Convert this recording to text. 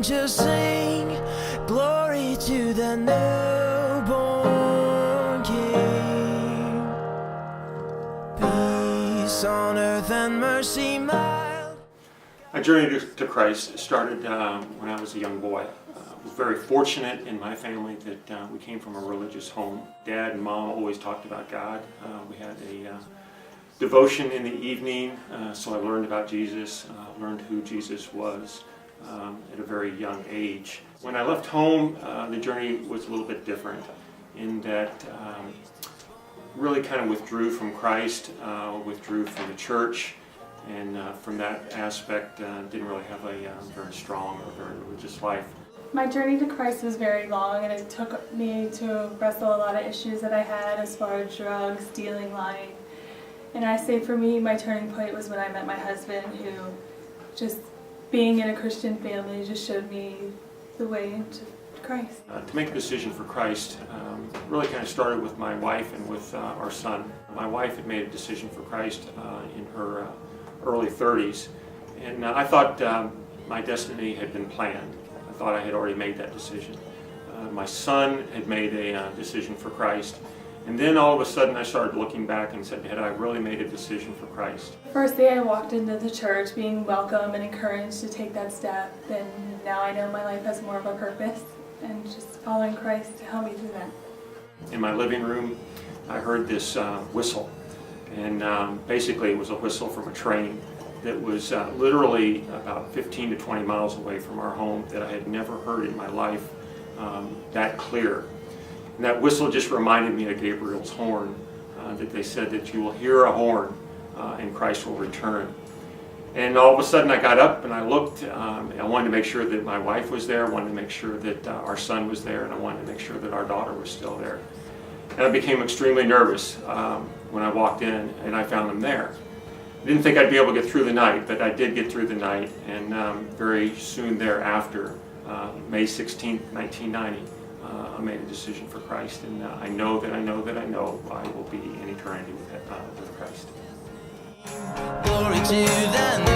angels sing, glory to the newborn King. Peace on earth and mercy mild. My journey to Christ started when I was a young boy. I was very fortunate in my family that we came from a religious home. Dad and Mom always talked about God. We had a devotion in the evening, so I learned about Jesus, learned who Jesus was at a very young age. When I left home, the journey was a little bit different in that really kind of withdrew from Christ, withdrew from the church, and from that aspect didn't really have a very strong or very religious life. My journey to Christ was very long, and it took me to wrestle a lot of issues that I had as far as drugs, stealing, lying. And I say for me, my turning point was when I met my husband, who just being in a Christian family just showed me the way into Christ. To make a decision for Christ really kind of started with my wife and with our son. My wife had made a decision for Christ in her early 30s, and I thought my destiny had been planned. I thought I had already made that decision. My son had made a decision for Christ, and then all of a sudden I started looking back and said, had I really made a decision for Christ? First day I walked into the church being welcome and encouraged to take that step, and now I know my life has more of a purpose, and just following Christ to help me through that. In my living room I heard this whistle, and basically it was a whistle from a train that was literally about 15 to 20 miles away from our home that I had never heard in my life that clear. And that whistle just reminded me of Gabriel's horn, that they said that you will hear a horn and Christ will return. And all of a sudden I got up and I looked. I wanted to make sure that my wife was there, I wanted to make sure that our son was there, and I wanted to make sure that our daughter was still there. And I became extremely nervous when I walked in and I found them there. I didn't think I'd be able to get through the night, but I did get through the night, and very soon thereafter, May 16th, 1990, I made a decision for Christ, and I know I will be in eternity with Christ. Glory to the